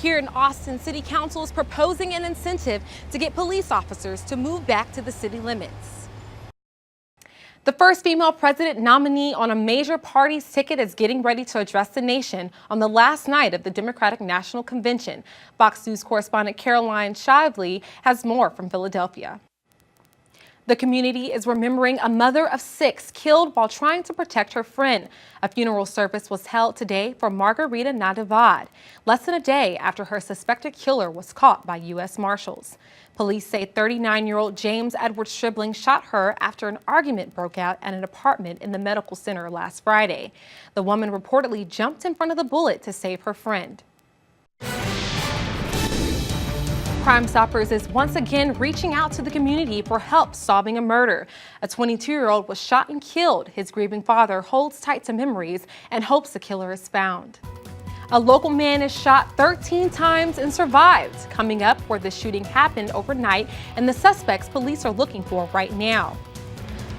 Here in Austin, City Council is proposing an incentive to get police officers to move back to the city limits. The first female president nominee on a major party's ticket is getting ready to address the nation on the last night of the Democratic National Convention. Fox News correspondent Caroline Shively has more from Philadelphia. The community is remembering a mother of 6 killed while trying to protect her friend. A funeral service was held today for Margarita Nadivad, less than a day after her suspected killer was caught by U.S. Marshals. Police say 39-year-old James Edward Stribling shot her after an argument broke out at an apartment in the medical center last Friday. The woman reportedly jumped in front of the bullet to save her friend. Crime Stoppers is once again reaching out to the community for help solving a murder. A 22-year-old was shot and killed. His grieving father holds tight to memories and hopes the killer is found. A local man is shot 13 times and survived. Coming up, where the shooting happened overnight and the suspects police are looking for right now.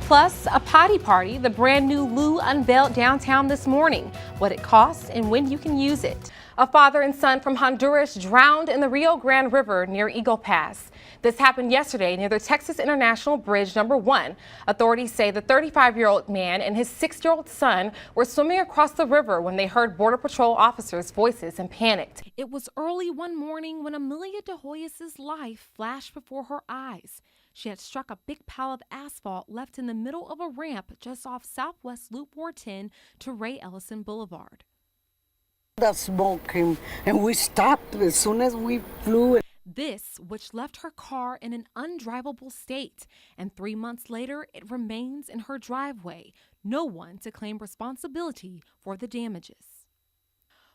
Plus, a potty party, the brand new loo unveiled downtown this morning, what it costs and when you can use it. A father and son from Honduras drowned in the Rio Grande River near Eagle Pass. This happened yesterday near the Texas International Bridge number 1. Authorities say the 35-year-old man and his 6-year-old son were swimming across the river when they heard Border Patrol officers' voices and panicked. It was early one morning when Amelia De Hoyos' life flashed before her eyes. She had struck a big pile of asphalt left in the middle of a ramp just off Southwest Loop 410 to Ray Ellison Boulevard. The smoke came and we stopped as soon as we flew. This, which left her car in an undrivable state, and 3 months later, it remains in her driveway. No one to claim responsibility for the damages.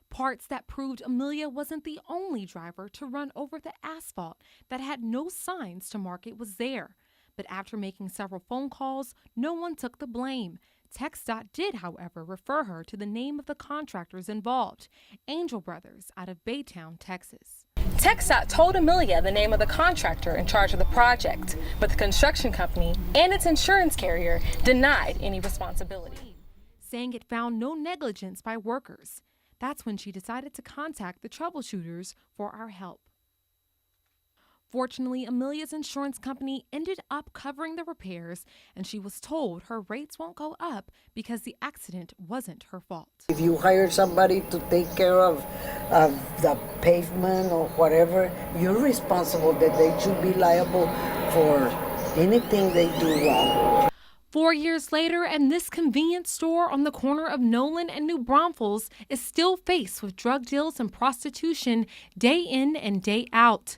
Parts that proved Amelia wasn't the only driver to run over the asphalt that had no signs to mark it was there. But after making several phone calls, no one took the blame. TxDOT did, however, refer her to the name of the contractors involved, Angel Brothers out of Baytown, Texas. TxDOT told Amelia the name of the contractor in charge of the project, but the construction company and its insurance carrier denied any responsibility, saying it found no negligence by workers. That's when she decided to contact the troubleshooters for our help. Fortunately, Amelia's insurance company ended up covering the repairs, and she was told her rates won't go up because the accident wasn't her fault. If you hire somebody to take care of the pavement or whatever, you're responsible, that they should be liable for anything they do wrong. 4 years later, and this convenience store on the corner of Nolan and New Braunfels is still faced with drug deals and prostitution day in and day out.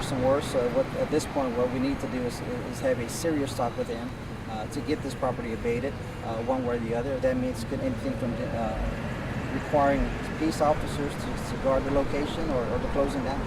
And worse, at this point, what we need to do is have a serious talk with them to get this property abated, one way or the other. That means anything from requiring police officers to guard the location or the closing down.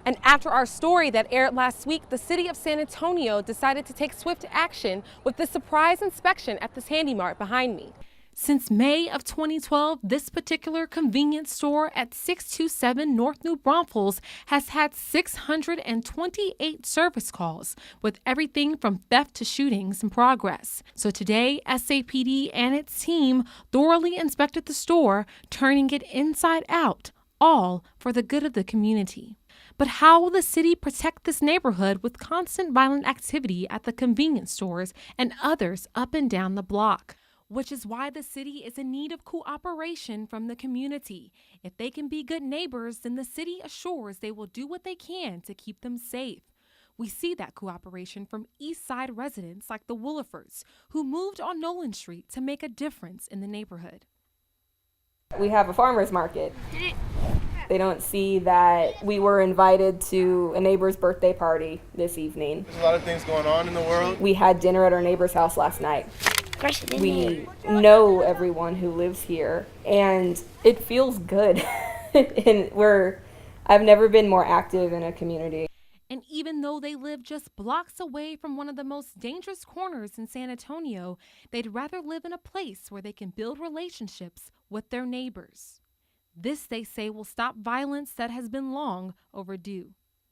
And after our story that aired last week, the city of San Antonio decided to take swift action with the surprise inspection at this Handy Mart behind me. Since May of 2012, this particular convenience store at 627 North New Braunfels has had 628 service calls, with everything from theft to shootings in progress. So today, SAPD and its team thoroughly inspected the store, turning it inside out, all for the good of the community. But how will the city protect this neighborhood with constant violent activity at the convenience stores and others up and down the block? Which is why the city is in need of cooperation from the community. If they can be good neighbors, then the city assures they will do what they can to keep them safe. We see that cooperation from East Side residents like the Woolifords, who moved on Nolan Street to make a difference in the neighborhood. We have a farmer's market. They don't see that we were invited to a neighbor's birthday party this evening. There's a lot of things going on in the world. We had dinner at our neighbor's house last night. We know everyone who lives here, and it feels good. And I've never been more active in a community. And even though they live just blocks away from one of the most dangerous corners in San Antonio, they'd rather live in a place where they can build relationships with their neighbors. This, they say, will stop violence that has been long overdue.